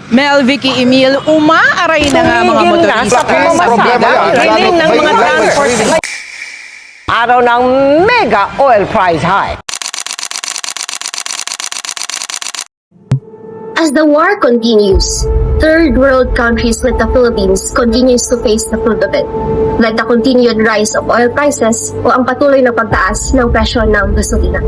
Mel, Vicky, Emil, umaaray na nga mga motorista sa pagdadahiling ng mga transport. Araw ng mega oil price hike. As the war continues, third world countries like the Philippines continues to face the fruit of it, like the continued rise of oil prices o ang patuloy na pagtaas ng presyo ng gasolina.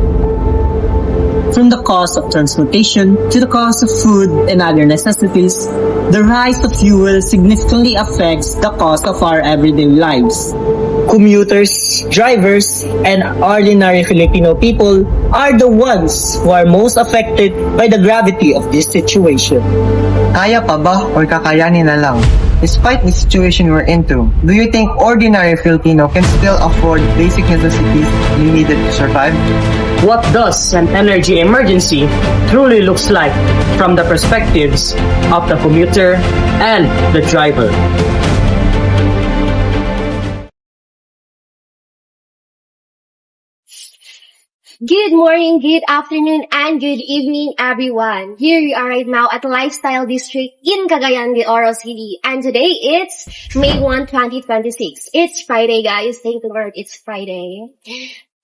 From the cost of transportation to the cost of food and other necessities, the rise of fuel significantly affects the cost of our everyday lives. Commuters, drivers, and ordinary Filipino people are the ones who are most affected by the gravity of this situation. Kaya pa ba or kakayanin na lang? Despite the situation we're into, do you think ordinary Filipino can still afford basic necessities needed to survive? What does an energy emergency truly looks like from the perspectives of the commuter and the driver? Good morning, good afternoon, and good evening, everyone. Here we are right now at Lifestyle District in Cagayan de Oro City. And today it's May 1, 2026. It's Friday, guys. Thank the Lord, it's Friday.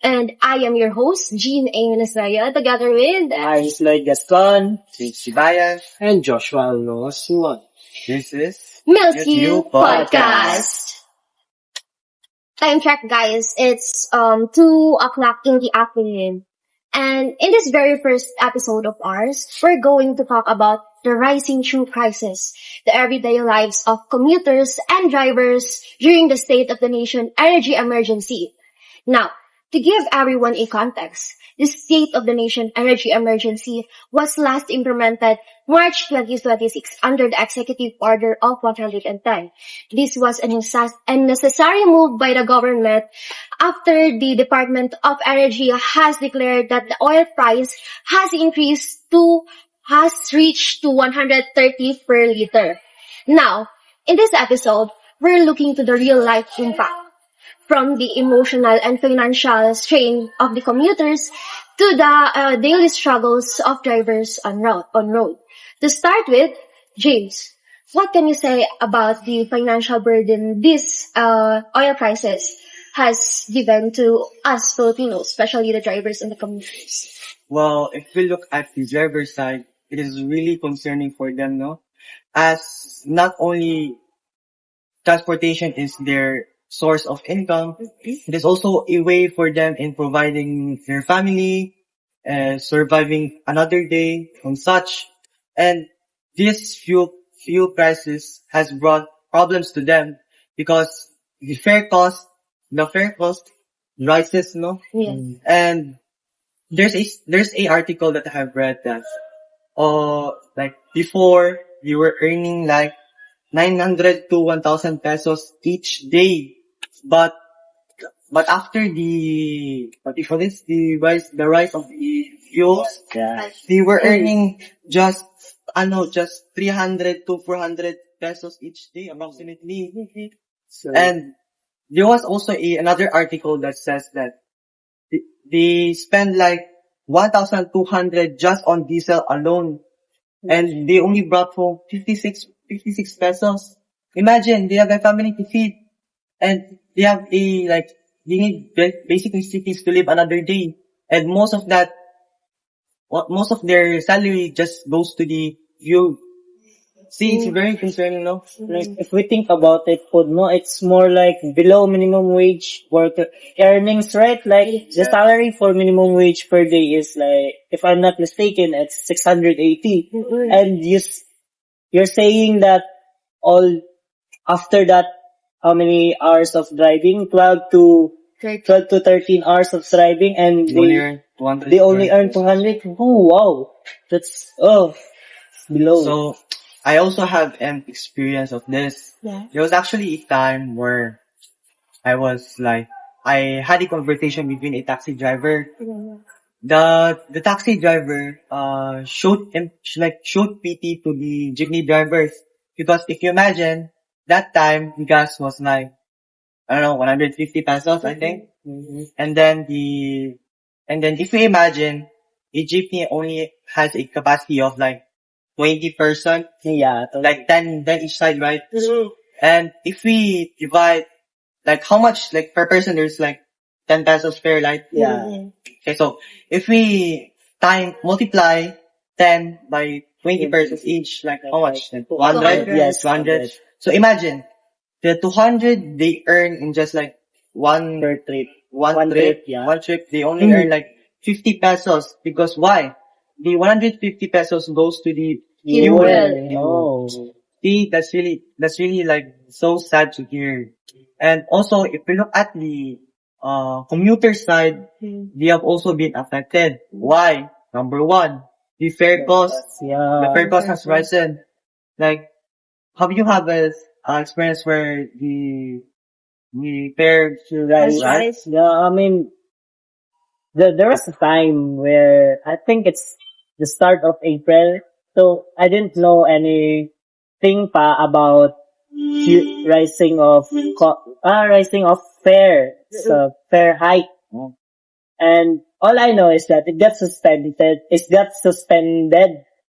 And I am your host, Jean A. Nasaya, together with... I'm Lloyd Gaston Sibayan, and Joshua Loswan. this is Milky You Podcast. Time check, guys. It's 2 o'clock in the afternoon. And in this very first episode of ours, we're going to talk about the rising fuel prices, the everyday lives of commuters and drivers during the State of the Nation energy emergency. Now, to give everyone a context, the State of the Nation energy emergency was last implemented March 2026 under the Executive Order of 110. This was a necessary move by the government after the Department of Energy has declared that the oil price has reached to 130 per liter. Now, in this episode, we're looking to the real life impact, from the emotional and financial strain of the commuters to the daily struggles of drivers on road. To start with, James, what can you say about the financial burden this oil prices has given to us Filipinos, especially the drivers and the commuters? Well, if we look at the driver's side, it is really concerning for them, no? As not only transportation is their source of income, it is also a way for them in providing their family, surviving another day and such. And this fuel prices has brought problems to them because the fare cost rises, no? Yeah. And there's a article that I have read that, like before you were earning like 900 to 1,000 pesos each day. But after the rise of the fuels, they were earning just 300 to 400 pesos each day approximately. And there was also another article that says that they spend like 1,200 just on diesel alone, and they only brought home 56 pesos. Imagine, they have a family to feed, and they have they need basic necessities to live another day. And most of their salary just goes to the fuel. See, it's very concerning, no? Like, if we think about it, no, it's more like below minimum wage worker earnings, right? Like, the salary for minimum wage per day is like, if I'm not mistaken, it's 680. And you're saying that after that, how many hours of driving? 12 to 13 hours of driving, and they only earn 200. Oh, wow. That's, below. So, I also have an experience of this. Yeah. There was actually a time where I had a conversation between a taxi driver. The taxi driver, showed pity to the jeepney drivers. Because if you imagine, that time, the gas was like, 150 pesos, I think. And then if we imagine, a jeepney only has a capacity of like 20%, Yeah. like 10 each side, right? And if we divide, like how much, like per person, there's like 10 pesos per light. Yeah. Okay, so if we multiply 10 by 20 persons each, like how much? Then 200? 200. Yes. 200. So imagine, the 200 they earn in just like one Per trip. one One trip, trip, yeah. one trip, they only earn like 50 pesos. Because why? The 150 pesos goes to the Fuel. fuel. Oh. See, that's really like so sad to hear. And also, if we look at the commuter side, they have also been affected. Why? Number one, the fare cost. The Yeah. fare cost has risen. Like, have you have a experience where the fare Right. right? Yeah, I mean, there was a time where I think it's the start of April, so I didn't know anything pa about rising of fare, so fare hike. And all I know is that it got suspended.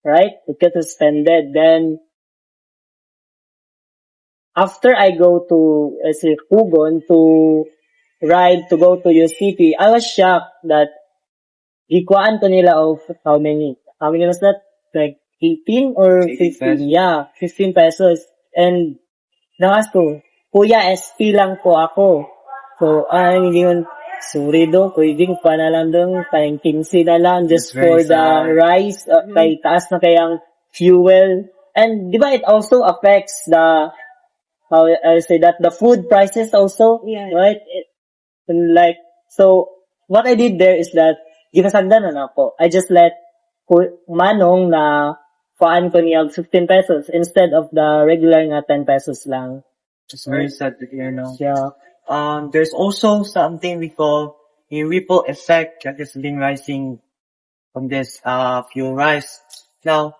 Right? It got suspended. Then after I go to, let's say, Pugon to go to UCP, I was shocked that ikuan ko nila of how many was that? Like 18 or 18 15? pesos. Yeah, 15 pesos. And nakas ko, Kuya, SP lang po ako. So, hindi yun, sorry do, pwedeng pa na lang doon, kayang 15 na lang just It's very for the sad. rice, kay taas na kayang fuel. And di ba it also affects the, how I say that, the food prices also, right? And like, so, what I did there is that, ginasagdan na ako. I just let Manong na paan ko niya 15 pesos instead of the regular nga 10 pesos lang. It's very sad to hear now. Yeah. There's also something we call a ripple effect that has been rising from this fuel rise. Now,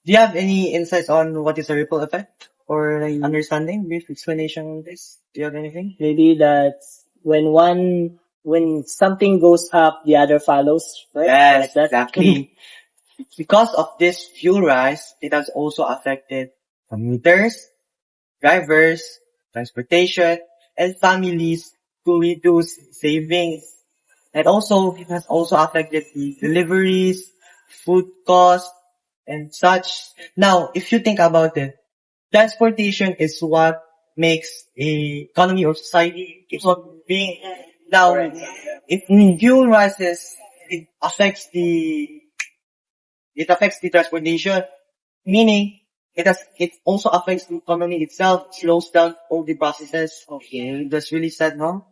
do you have any insights on what is a ripple effect? Or like understanding, brief explanation on this? Do you have anything? Maybe that when something goes up, the other follows, right? Yes, Like that. exactly. Because of this fuel rise, it has also affected commuters, drivers, transportation, and families to reduce savings. And also, it has also affected the deliveries, food costs, and such. Now, if you think about it, transportation is what makes a economy or society keeps on being. Now, if fuel rises, it affects the transportation, meaning it also affects the economy itself, slows down all the processes. Okay, that's really sad, no?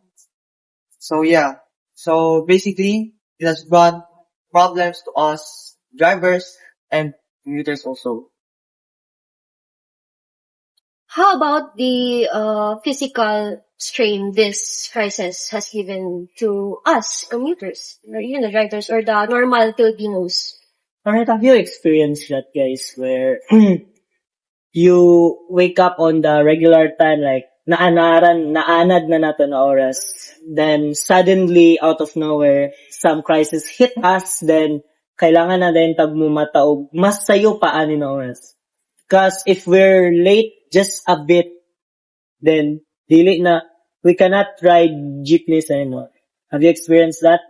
So yeah, so basically, it has brought problems to us drivers and commuters also. How about the physical strain this crisis has given to us commuters, or even the drivers or the normal Filipinos? Alright, have you experienced that, guys, where you wake up on the regular time, like, naanad na nato na oras, then suddenly, out of nowhere, some crisis hit us, then kailangan na din tagmumataog, mas sayo pa ani na oras. Because if we're late just a bit, then dili na, we cannot ride jeepneys anymore. Have you experienced that?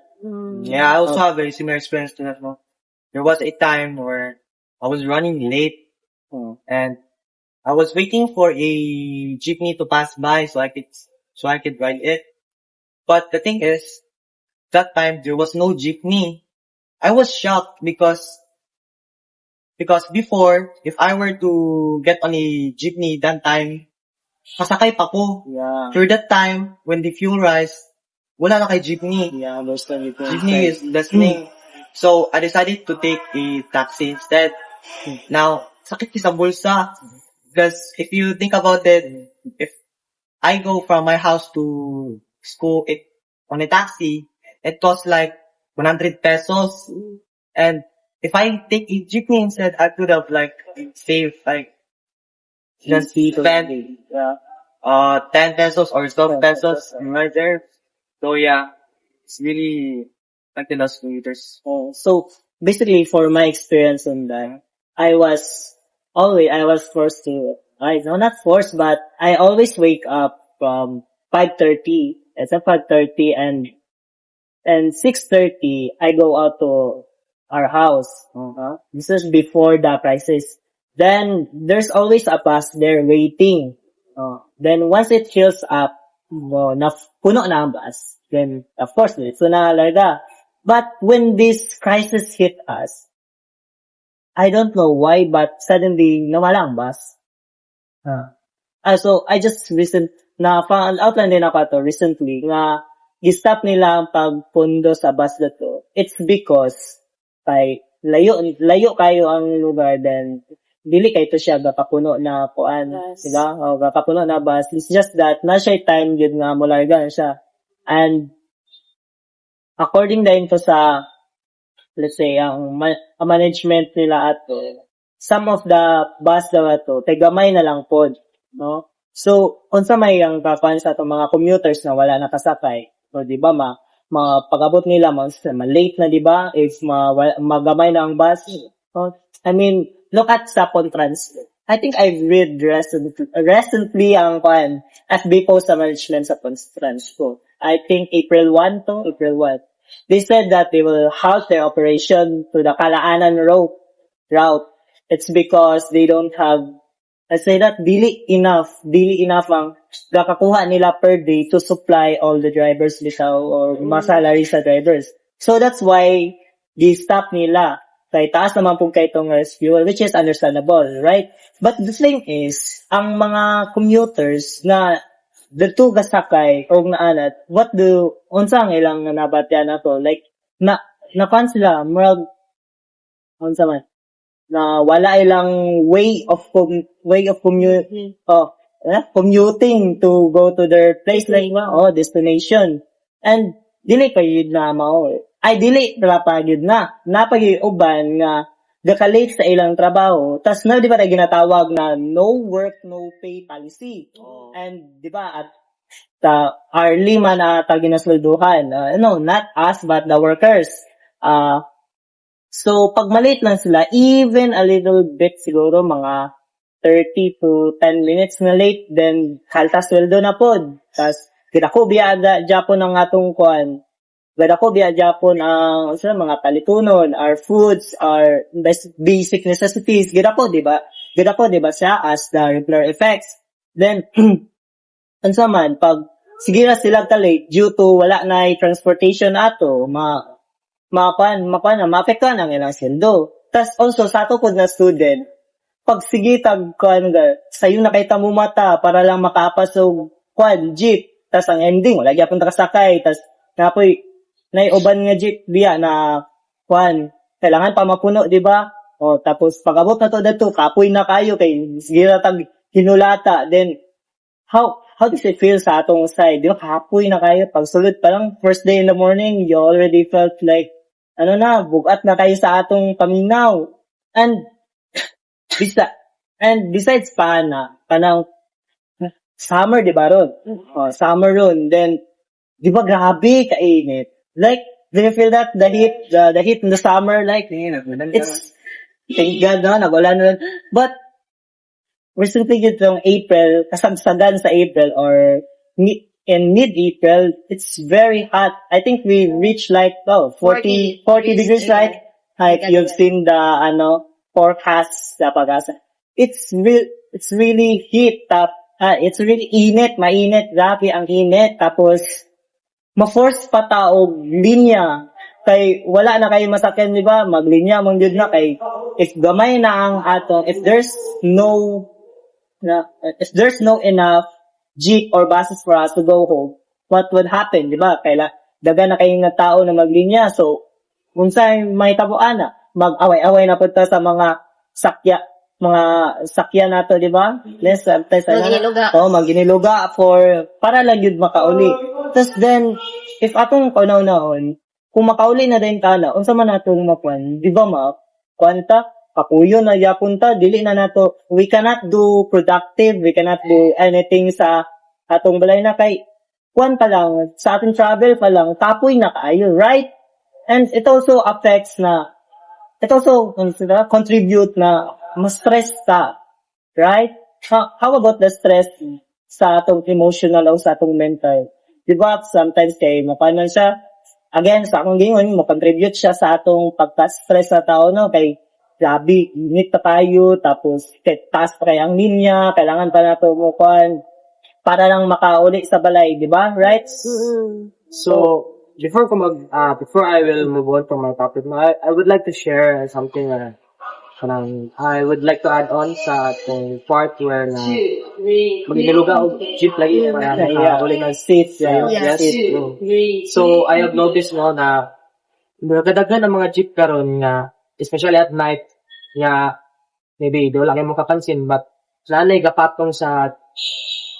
Yeah, I also have a similar experience to that, no? There was a time where I was running late, and I was waiting for a jeepney to pass by so I could ride it. But the thing is, that time there was no jeepney. I was shocked because before, if I were to get on a jeepney that time, kasakay pa ko. Yeah. For that time, when the fuel rise, wala na kay jeepney. Yeah, understand you. Jeepney is listening. So, I decided to take a taxi instead. Now, sakit sa bulsa. Because if you think about it, if I go from my house to school on a taxi, it costs like 100 pesos. And if I take a jeepney instead, I could have like saved like just spend Yeah. 10 pesos or 12 pesos right there. So yeah, it's really affected us commuters. So basically, for my experience on that, I was forced to, no, not forced, but I always wake up from 5:30. It's at 5:30 and 6:30, I go out to our house. This is before the crisis. Then, there's always a bus there waiting. Then, once it fills up, na puno na ang bus. Then, of course, it's na larga. But when this crisis hit us, I don't know why, but suddenly, nawala ang bus. So, I just found out lang din ako to recently, nga, i-stop nila ang pagpundo sa bus na to. It's because, layo kayo ang lugar, then, dili kayo to siya gakapuno na kuan, diba? O gakapuno na bus. It's just that, na siya time yun nga mularga na siya. And, according din to sa, let's say, ang management nila ato, some of the bus daw ato, gamay na lang pod, no? So, unsa may ang kakuan sa itong mga commuters na wala nakasakay, o di ba, pag-abot nila, late na, di ba, if magamay na ang bus. I mean, look at Sapon Trans. I think I've read recently ang FB post sa management sa Trans ko. I think April 1. They said that they will halt their operation to the Kalaanan route. It's because they don't have, let's say that, dili enough ang gakakuha nila per day to supply all the drivers bitaw or masalary sa drivers. So that's why they stop nila. Kay taas naman po kay itong fuel, which is understandable, right? But the thing is, ang mga commuters na dito gasakay o naanat, unsa ang ilang nabatyan na to? Like, nakuan sila, unsa man, na wala ilang way of commuting to go to their place, like, destination. And, dili pa yun na dili pa yun na. Napag-iuban nga, gakalate sa ilang trabaho. Tas na, di ba, ginatawag na no work, no pay policy. And, di ba, at our lima na ginaswelduhan. Not us, but the workers. So, pag malate lang sila, even a little bit siguro, mga 30 to 10 minutes na late, then halta sweldo na pod. Tas, gidako biya Japon ang atong kuan. Gidako biya Japon ang mga talitunon, our foods, our basic necessities. Gidako, di ba? Siya as the Rippler effects. Then, unsa man, pag sige na sila late due to wala na transportation ato, maapektuhan ang ilang sweldo. Tas also sa ato pod na student, pag sige sayo na kay mata para lang makaapas og jeep, tas ang ending wala gyapon ta kasakay, tas napoy naiuban nga jeep biya na kailangan pa mapuno, di ba? Tapos pag-abot na to dito, kapoy na kayo kay sige na tag hinulata. Then how does it feel sa atong side? Di ba, kapoy na kayo, pag sulod pa lang first day in the morning, you already felt like bugat na kayo sa atong paminaw. And besides panang summer, di ba ron? Summer ron. Then, di ba grabe kainit? Like, do you feel that? The heat in the summer, like, it's, thank God, nagulan na. But, recently itong April, kasagsagan sa April or in mid-April, it's very hot. I think we reached like 40 degrees, right? Like you've seen the forecast sa Pag-asa. It's really heat. It's really init, mainit, grabe ang init. Tapos ma-force pa taog linya. Kay wala na kayo masakyan, di ba? Maglinya mong yun na kay if gamay na ang atong if there's no enough jeep or buses for us to go home, what would happen, di ba? Kaya daga na kayong na tao na maglinya. So, unsay may tabuan na, mag-away-away na punta sa mga sakya nato, di ba? Maginiluga para lang yun makauli. Tapos then, if atong kaunaw-naon, kung makauli na din tana, unsa man natong mapuan, di ba kwanta, kapuyo na yapunta, dili na nato, we cannot do productive, we cannot do anything sa atong balay na kay, pa lang, sa ating travel pa lang, tapoy na kayo, right? And it also affects na, it also contribute na mas stress ka, right? How about the stress sa atong emotional o sa atong mental? Di ba, sometimes kay mapanon siya, again, sa akong gingon, mo-contribute siya sa atong pagka-stress na tao, no? Kay, grabe, init pa tayo, tapos, taas pa kay ang linya, kailangan pa na ito mukuhan, para lang makauli sa balay, di ba? Right? So, before I will move on from my topic, I would like to share something I would like to add on sa ating part where na magiluga og jeep lagi para nakauli ng seats. Yes. So, I have noticed no na nagdagdagan ang mga jeep karon nga especially at night nga maybe do lang mo kapansin but nanay gapatong sa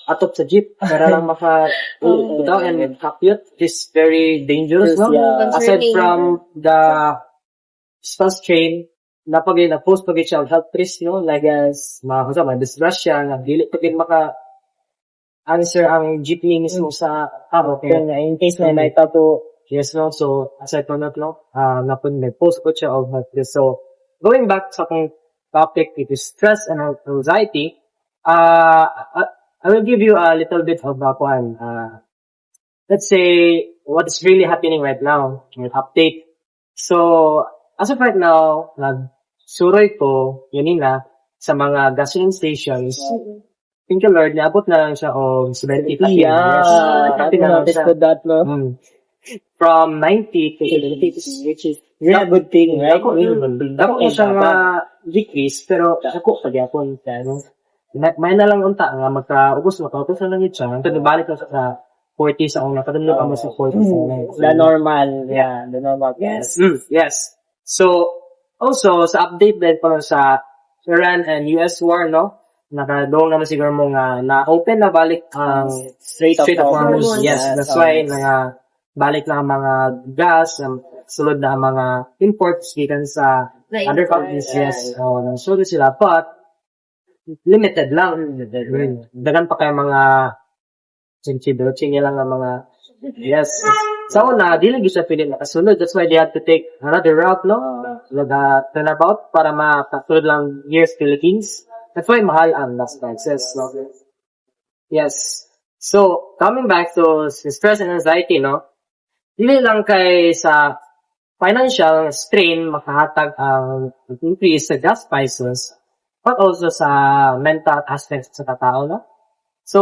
atop sa jeep para lang maka utaw and kapyot is very dangerous no aside from the fast train na-post pag siya health risk no like ma-distress siya nga dili pagin maka answer ang jeepney mismo sa In case na naitapo, yes no so aside from that no may post ko siya of health risk. So going back sa akong topic, it is stress and anxiety. I will give you a little bit of let's say what is really happening right now, an update. So, as of right now, nagsuroy ko, yun na, sa mga gasoline stations. Thank you Lord, naabot na lang siya o 70 yeah, Yes, I noticed that, no? From 90 to 70, which is really a good thing, right? Dako ko siya nga decrease, pero ako pagyapon ano. May na lang unta nga magkaubos na lang yun siya. Ito balik lang sa 40 sa una. Katulog mo sa 40 The normal, yeah, the normal. Yes. Yes. So, also, sa update din pa sa Iran and US war, no? Nakadong naman siguro mo nga na-open na balik ang Strait of Hormuz. Hormuz. Yes, that's why balik na ang mga gas, sulod na ang mga imports gikan sa other countries. Yes, sulod sila. But, limited lang. Dagan pa kayo mga chinchi lang ang mga yes. Sa una, di lagi siya pili nakasunod. That's why they had to take another route, no? Turnabout para makasunod lang years Philippines. That's why mahal ang last prices, no? Yes. So, coming back to stress and anxiety, no? Dili lang kay sa financial strain makahatag ang increase sa gas prices, but also sa mental aspects sa tao, no? So,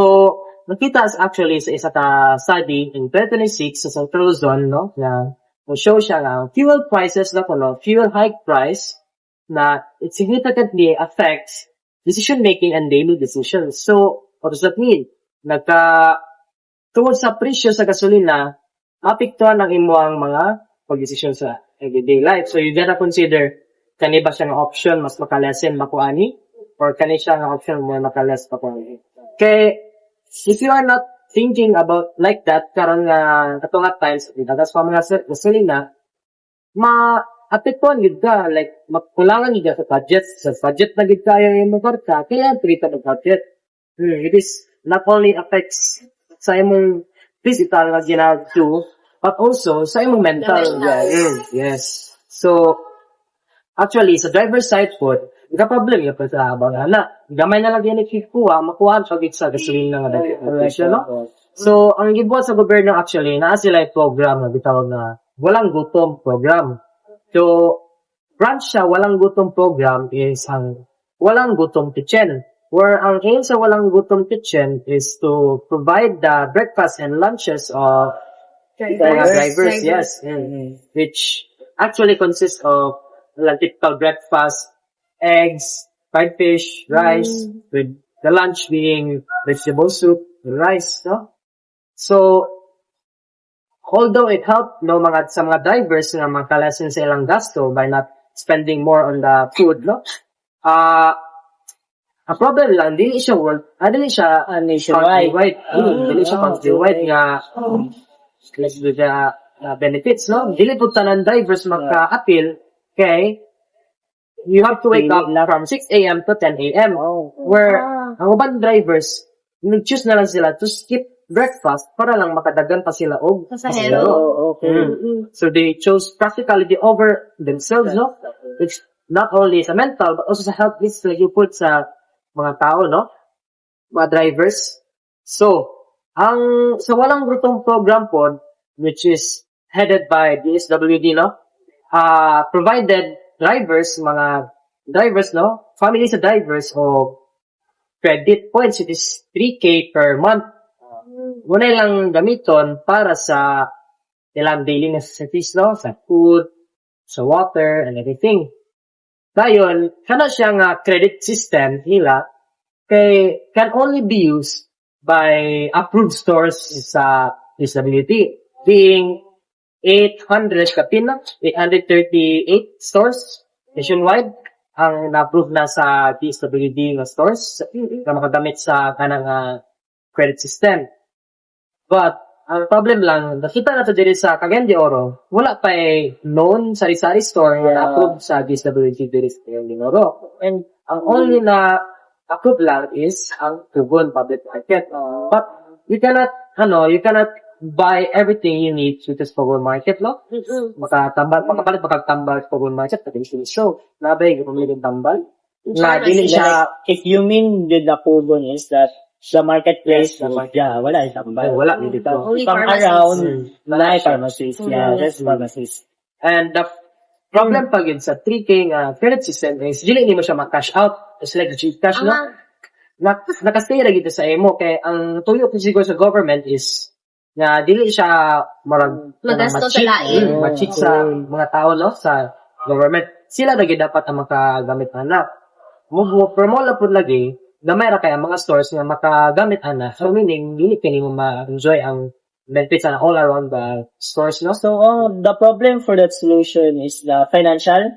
nakita actually sa isa ka study in 2026 sa Central Luzon, no? Na show siya nga, fuel prices na fuel hike price na it significantly affects decision-making and daily decisions. So, what does that mean? Tungod sa presyo sa gasolina, apektuhan ang imuang mga pag-desisyon sa everyday life. So, you gotta consider kani ba siya ng option mas makalesen makuani or kani siya ng option mo makales makuani. Kay if you are not thinking about like that karon nga katong at times dagas pa mga gasolina ma-apektuhan gid ka like makulangan gid sa budget na gid kayo imong kwarta kaya trita ng budget. It is not only affects sa imong physical nga ginagawa but also sa imong mental. Yes. So actually, sa driver's side food, problem yung sa abang gamay na lang yan ikikuha, makuhaan siya sa gasolina nga dahil, no? So, ang gibuhat sa gobyerno actually, naa sila yung program na bitawag na walang gutom program. So, branch siya, walang gutom program is ang walang gutom kitchen. Where ang aim sa walang gutom kitchen is to provide the breakfast and lunches of drivers. Yes. Which actually consists of typical breakfast, eggs, fried fish, rice, with the lunch being vegetable soup, rice, no? So, although it helped sa mga drivers na makalasin sa ilang gasto by not spending more on the food, no? A problem lang, dili siya nationwide. Dili siya countrywide nga benefits, no? Dili po tanan drivers magka-appeal. Okay, you have to wake up from 6 a.m. to 10 a.m. Where ang ubang drivers, nag-choose na lang sila to skip breakfast para lang makadagan pa sila og Pasahero. Oh, okay. So they chose practicality over themselves, no? Which not only sa mental, but also sa health risks like you put sa mga tao, no? Mga drivers. So, sa walang gutong program po, which is headed by DSWD, no? Provided mga drivers, no? Families of drivers o credit points, it is 3K per month. Muna lang gamiton para sa ilang daily necessities, no? Sa food, sa water, and everything. Dayon, kana siyang credit system nila can only be used by approved stores sa disability, being 838 stores nationwide ang na-approve na sa DSWD na stores na makagamit sa kanang credit system. But, ang problem lang, nakita na ito dito sa Cagayan de Oro, wala pa known sari-sari store na approved sa DSWD dito sa Cagayan de Oro. And ang only na approved lang is ang Tugon Public Market. But, you cannot buy everything you need to this Tugon Market, no? Makapalit makagtambal sa Tugon Market, pati show. Nabay, pumiling tambal. Na, dili siya, If you mean the Pugon is that the marketplace, wala yung tambal. wala dito. Only From pharmacies. around, wala yung pharmacies. Yeah, that's pharmacies. And the problem pa yun sa 3K nga credit system is dili mo siya ma-cash out. It's like the cheap cash, no? Nakastay na gito sa emo. Kaya ang tuyo ko siguro sa government is na dili siya Magasto sa lain. ma-cheat sa mga tao, no? Sa government. Sila lagi dapat ang makagamit anak. Promola po lagi gamay ra kay ang mga stores nga makagamit ana. So meaning dili kini mo ma-enjoy ang benefits na all around the stores, no? So, the problem for that solution is the financial.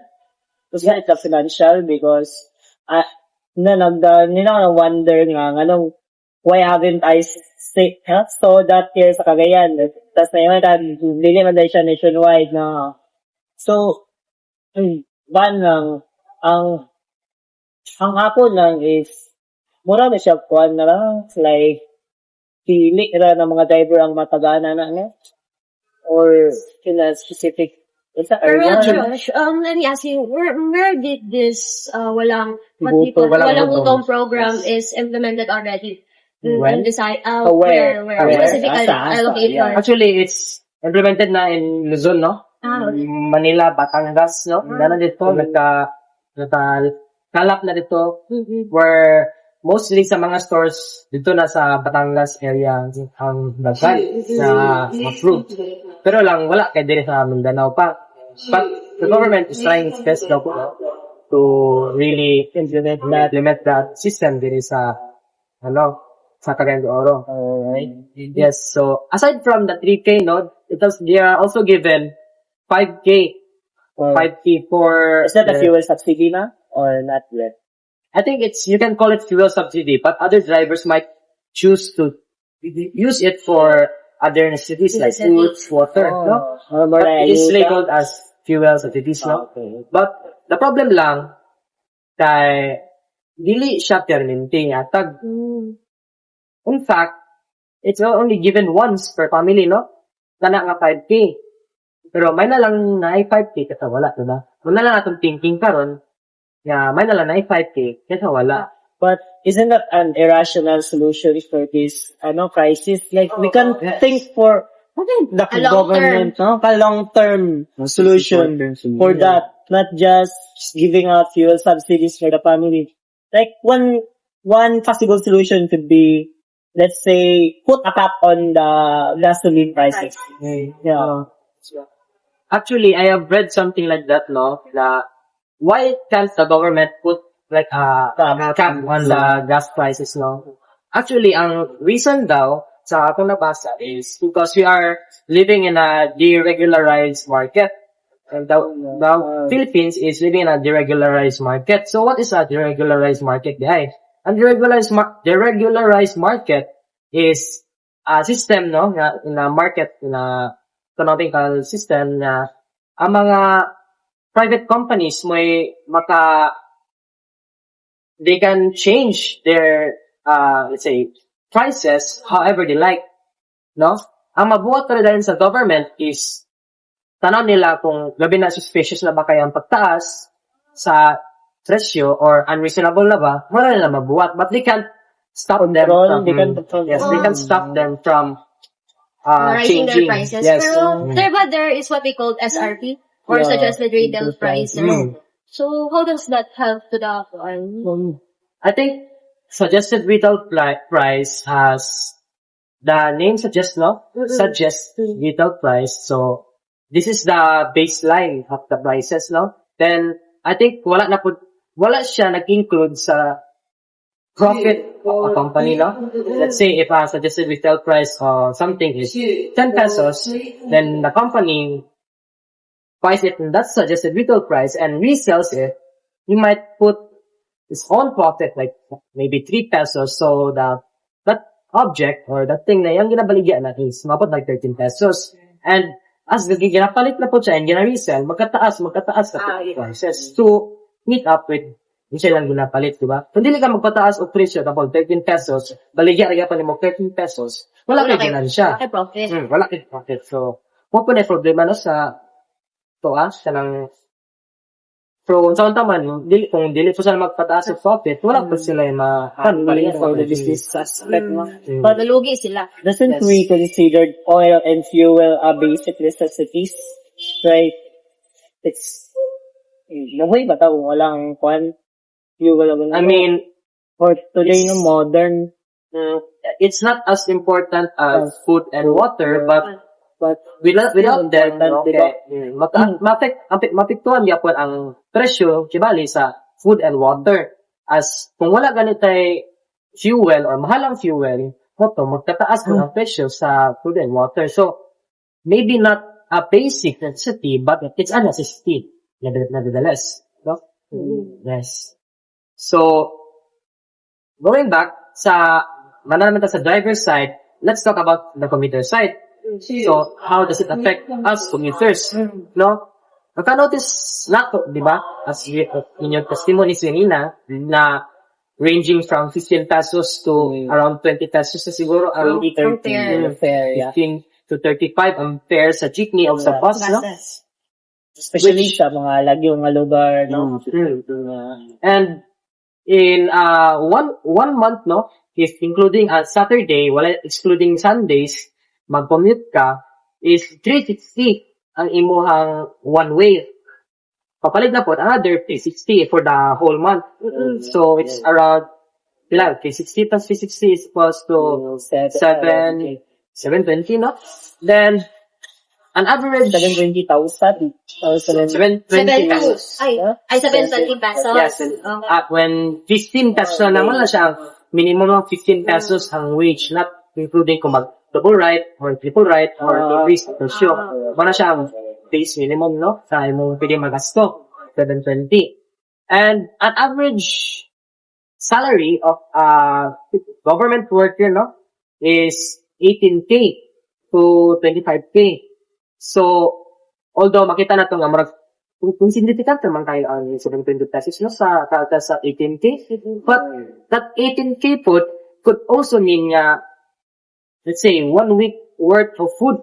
It's not the financial because, wonder nga, why haven't I so that here sa Cagayan? Tapos na yun, hindi man dahil siya nationwide na. So, ban lang, ang hapon lang is, mura na siya kuhan na lang, like, pili na ng mga driver ang matagana na niya? Or in a specific Pero area? Josh, let me ask you, where did this walang Walang gutong program is implemented already? When? Where Where? specifically Saan? allocated? Yeah. Actually, it's implemented na in Luzon, no? Okay. Manila, Batangas, no? Dala dito, kalap na dito, where mostly sa mga stores dito na sa Batangas area ang daghan na approved. Pero lang, wala kay dire sa Mindanao pa. But the government is trying its best daw po, no? To really implement that system dire sa sa Cagayan de Oro. Alright. Yes, so aside from the 3K, no, they are also given 5K. 5K for... Is that a fuel subsidy na? Or not yet? I think you can call it fuel subsidy, but other drivers might choose to use it for other necessities like food, water, no? But it is labeled as fuel subsidies, no? Okay. But the problem lang, kay dili siya permanente yatag. In fact, it's only given once per family, no? Kana nga 5K. Pero may na lang na 5K kasi wala, diba? Muna lang atong thinking karon, may na lang na 5K kasi wala. But isn't that an irrational solution for this crisis? Like, we can think for the A long government, no? A long-term solution for that. Not just giving out fuel subsidies for the family. Like, one possible solution could be, let's say, put a cap on the gasoline prices. Yeah. Actually, I have read something like that, no? Na why can't the government put like a cap on the gas prices, no? Actually, ang reason daw sa akong nabasa is because we are living in a deregularized market. And the Philippines is living in a deregularized market. So what is a deregularized market, guys? A deregularized market is a system, no? In a market, in a economical system na ang mga private companies they can change their let's say prices however they like. no? Ang mabuhat pa rin sa government is tanaw nila kung gabi na suspicious na ba kaya ang pagtaas sa presyo or unreasonable na ba, wala nila mabuhat. But they can't stop them from, They can control. yes, they can stop them from Rising their changing. prices. Yes. Pero there is what we call SRP or Yeah. suggested retail price. Mm. So how does that help to the one? I think suggested retail price has the name suggests, no? Suggests retail price. So this is the baseline of the prices, no? Then I think wala siya nag-include sa profit of a company, no? Let's say if a suggested retail price or something is 10 pesos, then the company buys it in that suggested retail price and resells it, you might put its own profit, like maybe 3 pesos, so that object or that thing na yung ginabaligyan na is mapot like 13 pesos. And as ginapalit na po siya and gina-resell, magkataas na prices to meet up with yung silang ginapalit, di ba? Kung dili ka magpataas o presyo tapos 13 pesos, baligyan rin pa ni mo 13 pesos, wala kay ganansya. Okay, profit. Wala kay profit. So, mo po na problema no sa tuas sa nang so, sa unta man, kung dili po sila magpataas sa profit, wala po sila yung Handling for the business aspect, no? Malugi sila. Doesn't we consider oil and fuel basic necessities? Right? It's, nabuhay ba ito kung walang fuel? I mean, for today, no, modern, it's not as important as food and water, but without them, no, okay, mapiktuhan yapon ang presyo, kibali sa food and water. As kung wala ganitay fuel or mahalang fuel, magtataas po ang presyo sa food and water. So, maybe not a basic necessity, but it's a necessity, nevertheless. No? Yes. So, going back sa driver's side, let's talk about the commuter side. So, how does it affect us commuters? No? Naka-notice na to, di ba? As inyong testimony Nina, na ranging from 15 pesos to around 20 pesos na siguro ang 30 fare, yeah. 15 to 35 ang fare sa jeepney o sa bus, no? Especially sa mga lagyong nga lugar, no? And in one month, no, if including Saturday, wala excluding Sundays, mag-commute ka, is 360 ang imuhang one way. Papalit na po, another 360 for the whole month. So, it's around, 360 plus 360 is equals to 720, no? Then, an average, 720,000. 720 pesos. Ay, 720 pesos. Yes. At when 15 pesos na naman na siya, minimum ng 15 pesos ang wage, not including kung double ride or triple ride or increase per show. Wala siya ang base minimum, no? Sa imong pwede magasto, 720. And an average salary of government worker, no, is 18K to 25K. So, although makita na ito nga, kung significant naman tayo ang 720 pesos, no, sa 18K, but that 18K could also mean let's say, 1 week worth of food,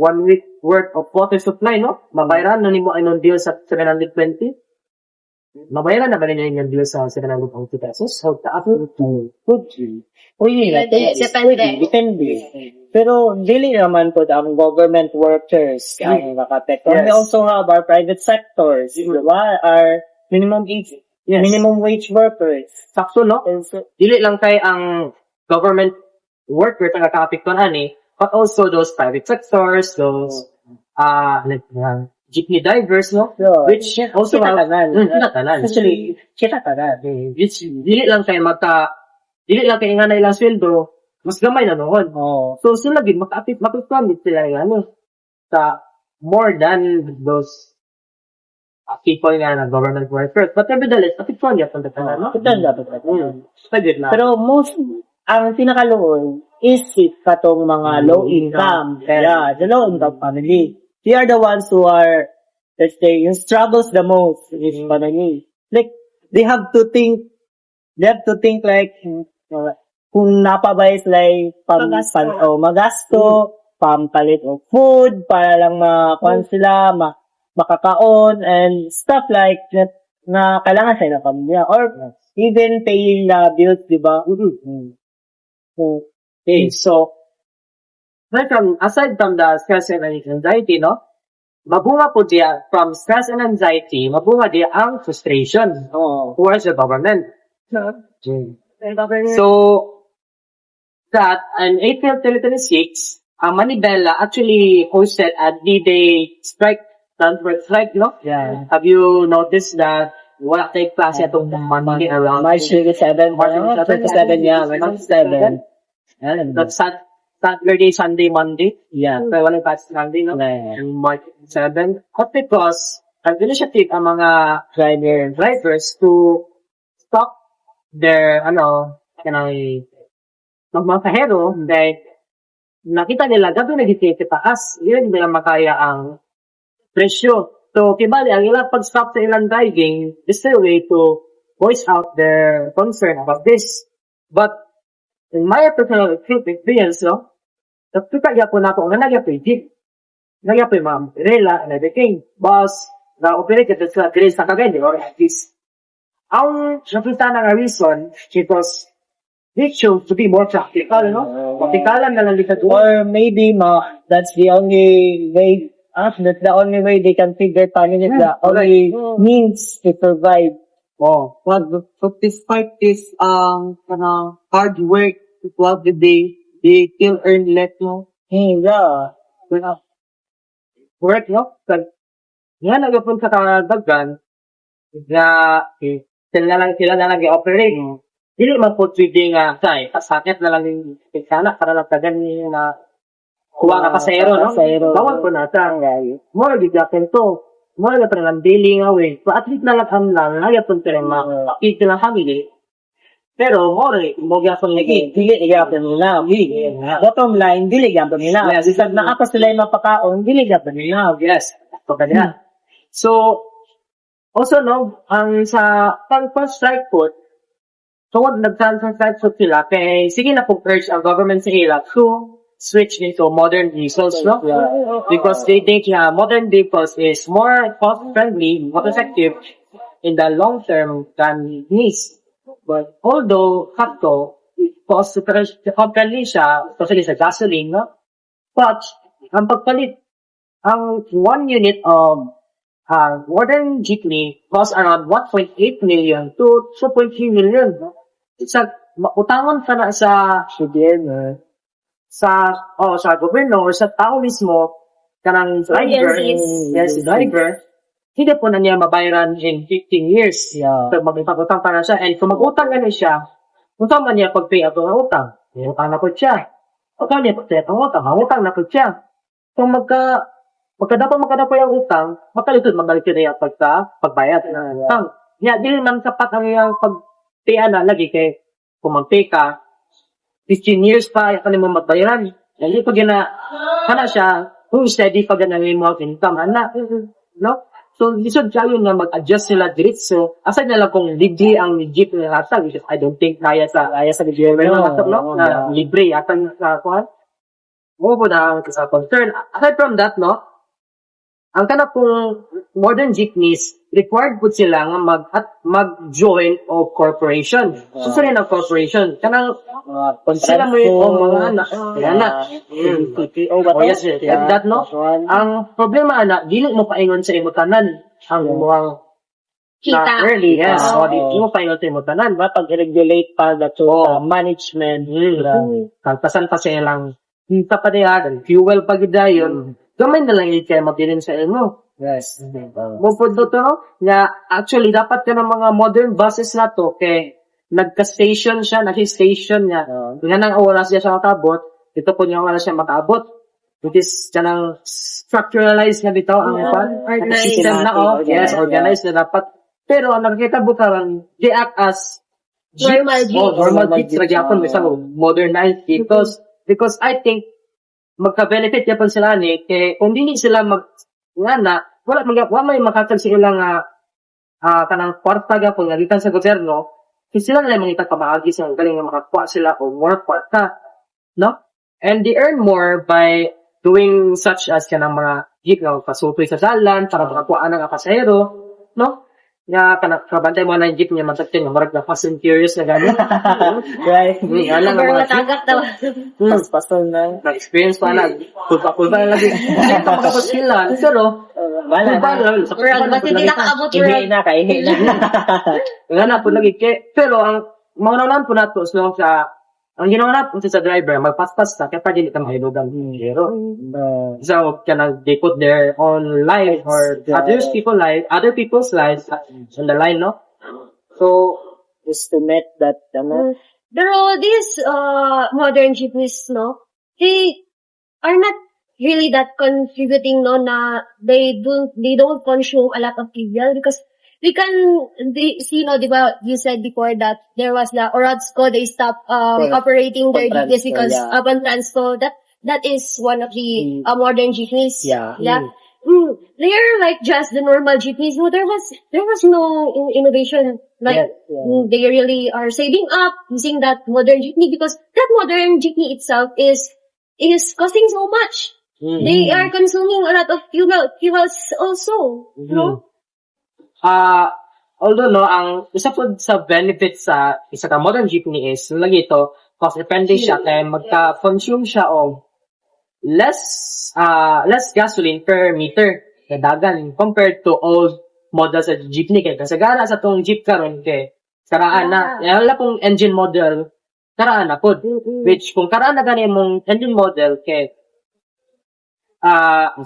1 week worth of water supply, no? Mabayaran na nimo ang deal sa 720. Mabayaran na ba ninyo yung deal sa 720 pesos? So, food. Depende. Pero, dili naman po ang government workers ang nakapekto. We also have our private sectors, diba? Our minimum wage workers. Sakto, no? Dili lang kay ang government workers ang nakapiktuhan ani, but also those private sectors, those jeepney drivers, no? Yeah. Which also Tanan. Actually, Kita tanan. which dili lang kay nga na ilang sweldo, mas gamay na noon. Oh. So sila gid makapiktuhan din sila sa more than those people nga na government workers. But nevertheless, apiktuhan niya pang tanan, no? Pwede na. Pero ang pinakaluon is katong mga low income. Yeah, the low income family. They are the ones who are, let's say, struggles the most in this family. Like, they have to think like, kung napabay sila magasto, pampalit of food, para lang makuhan sila, makakaon, and stuff like that, na kailangan sila ng pamilya. Or even paying na bills, di ba? So, Okay, so, aside from the stress and anxiety, no? Mabunga po diya, from stress and anxiety, mabunga diya ang frustration towards the government. So, that in April 2026, Manibela actually hosted a D-Day strike, transport strike, no? yeah. Have you noticed that wala tayong klase itong Monday around March 27, March 27, yeah, March 7. That's Saturday, Sunday, Monday? Yeah. Kaya wala klase Sunday, no? Yeah. And March 7. But because nag-initiative ang mga drivers to stop their, mga kahero, dahil nakita nila gabi nagtitaas, yun nila makaya ang presyo. So, kibali, ang ilang pag-stop sa ilang driving is the way to voice out their concern about this. But, in my personal experience, no, nagtukaya po na ako nga nagyapoy jeep. Nagyapoy mga rela and everything. Boss, na-operate ito sa Grace na kagandi, or at least. Ang nakita na nga reason, because it shows to be more practical, no? Praktikalan na lang dito. Or maybe, that's the only way, that's the only way they can feed their family, the only means to survive. Oh. But despite this hard work throughout the day, they still earn less, no? Yeah. Work, no? Nga nagapun sa kadaggan, na sila na lang i-operate. Dili man po pwede nga, sakit na lang yung pinsana para lang tagan na kuha ka pasayro, no? Bawal po nata. More bigyakin to. More na lang daily nga way. So at least na lang lang, nagyapon pa rin makakita ng family. Pero, more, magyapon lagi. Dili gyapon nila. Bottom line, dili gyapon nila. Yes. Bisag na ako sila yung mapakaon, dili gyapon nila. Yes. So, kanila. So, also, no, ang sa pag-strike po, so, nag-strike po sila, kaya sige na po urge ang government sa ila to switch into modern vehicles, no? Because they think modern vehicles is more cost-friendly, more effective in the long term than these. But although cost-friendly siya, especially sa gasoline, no? But, ang pagpalit, ang 1 unit of modern jeepney costs around 1.8 million to 2.3 million. No? Sa utangon ka na sa sa gobyerno or sa tao mismo kanang driver, driver, hindi po na niya mabayaran in 15 years. Yeah. So, magpaputang pa na siya. And kung mag-utang na siya, utang man niya pag-pay ato ng utang. Utang na po siya. Utang niya pag-pay ato ng utang. Utang na po siya. Kung magkadapo yung utang, makalitod mabalik niya pagbayad ng utang. Kaya, di man sapat ang iyang pag-payan na lagi kay kung mag-pay ka, 15 years pa, yung mo magbayaran. Hindi pa kana siya, kung steady pa ganang yung mga income, no? So, lisod siya yun na mag-adjust sila diretso. Aside na lang kung libre ang jeep na hatag, which is, I don't think kaya sa government na hatag, no? Na libre, hatag sa kuhan. Oo po na sa concern. Aside from that, no? Ang kanap pong modern jeepneys, required po sila nga mag-join o corporation. So, sila ng corporation. Kanang, sila mo yung mga anak. Oh, yes, that, no? Ang problema, anak, dili mo paingon sa imutanan. Ang mukhang Kita. early, yes. Dili mo paingon sa imutanan. Diba, pag-regulate pa the management. Kalpasan pa siya lang. Kita pa niya, fuel pa gida yun. Gamay na lang yung kaya mabilin sa mo. Yes. Mupod to, no? Nga, actually, dapat ka ng mga modern buses na to, kay nagka-station siya, nag-station niya. Nga nang oras niya siya makabot, ito po niya oras siya makabot. It is siya nang structuralized na dito, ang system na, yes, organized na dapat. Pero, ang nakikita bukaran, they act as Normal jeeps. Normal jeeps, nagyapon, modernized vehicles. Because I think, magka-benefit yapon sila ni, kay kung dili sila wala may makatag sa ilang kanang kwarta gapon nga gikan sa gobyerno, Kasi sila nila mga itagpamahagi sila, galing nga makakuha sila o more kwarta, no? And they earn more by doing such as kanang mga jeep nga pasutoy sa dalan para makakuha ng pasahero, no? Nga kabantay mo na yung jeep niya matagtin, marag na Fast and Furious na gano'n. Right. Alam nga Pero mga jeep. matagak daw. Pasol na. Na-experience pa na. Kulpa na lagi. Hindi pa makapos sila. Pero, Wala kulpa na. na. Sa Murag, ba't hindi nakaabot Ihi na, kaihi na. Nga na po lagi. Pero, ang maunawalan po nato, so, ang ginawa natin sa driver, magpaspas na, kaya pa din ito mahilugan. Pero, so, they put their own life or other people's lives on the line, no? So, Just to meet that, Pero these modern jeepneys, no, they are not really that contributing, no, na they don't consume a lot of fuel because we can see, no, diba, you said before that there was the Orazco, they stopped operating their jeepneys because upon Transco, that is one of the modern jeepneys. Yeah. They're like just the normal jeepneys. No, there was no innovation. Like they really are saving up using that modern jeepney because that modern jeepney itself is costing so much. They are consuming a lot of fuels also. No? Although, no, ang isa po sa benefit sa isa ka modern jeepney is, lagi ito, cost dependent siya, kaya magka-consume siya of less gasoline per meter kadagan compared to old models sa jeepney kay kasagara sa tong jeep karon kay karaan na wala pong engine model karaan na pod which kung karaan na gani mong engine model kay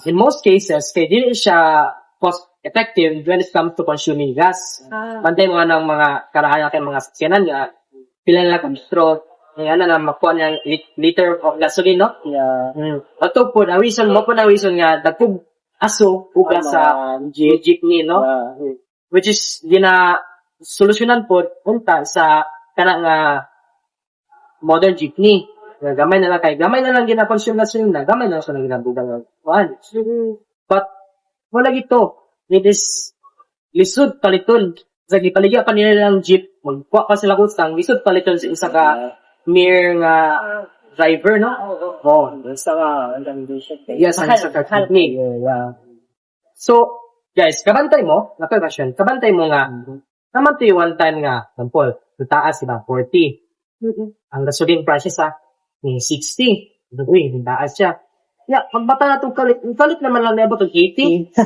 in most cases kay dili siya cost effective when it comes to consuming gas. Bantay mo ng mga karaan kay mga sakyanan nga pila na ka litro na makuha niya liter of gasoline, no? Yeah. Ato po, awisan nga, dagkog aso, uga sa jeepney, no? Which is, solusyonan po, punta sa kanang modern jeepney. Gamay na lang gina-consume gasoline na, gamay na lang siya ginabugang kuhaan. But, wala gito. It is, lisod paliton. Sa gipaligya pa nila ng jeep, magkuha pa sila kustang, lisod paliton sa isa ka mere nga driver, no? Basta ang condition. Yes, ang sa jeepney. So, guys, kabantay mo nga, naman to yung one time nga, example, taas, diba, 40. Ang gasoline prices, 60. Uy, taas siya. Yeah, pagbata na itong kalit naman lang na ba itong 80?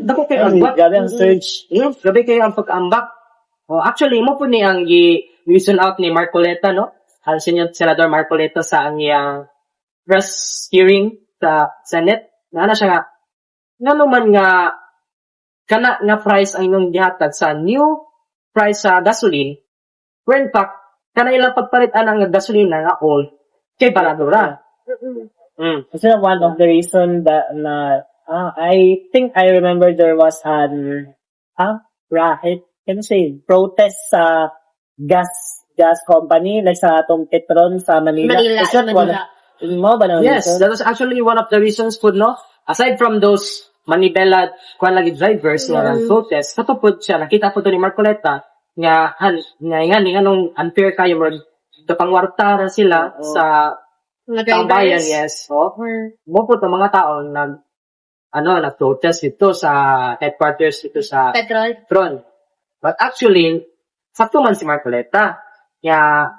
Dako kayo ang ambak. Gabi ang surge. Gabi kayo ang pagkaambak. Actually, mo po ni ang i-reason out ni Marcoleta, no? Ang Senador Marcoleta sa ang iyang press hearing sa Senate. Naana siya nga, nga naman nga, kana nga price ang inyong gihatag sa new price sa gasoline, where in fact, kana ilang pagpalitan ang gasoline nga old, kay baradura. Kasi one of the reason that I think I remember there was protest sa gas company, like sa atong Petron sa Manila. Is that one? Yes, that was actually one of the reasons po, no? Aside from those Manibela lagi drivers nga protest, katupod siya, nakita po to ni Marcoleta, nga nung unfair kayo, pangwarta sila sa tambayan, yes. So, mo po mga tao nag-protest dito sa headquarters dito sa Petron. But actually, sakto man si Marcoleta. Kaya,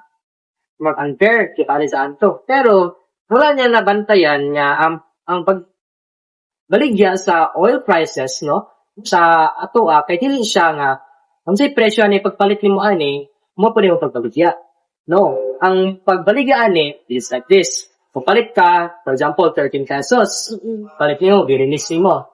mag-unfair, kita sa anto. Pero, wala niya nabantayan niya ang pagbaligya sa oil prices, no? Sa ato, kay dili siya nga, ang say presyo ni pagpalit ni mo mo pa rin yung pagbaligya. No. Ang pagbaligya is like this. Kung palit ka, for example, 13 pesos. Palit niyo, birinis mo.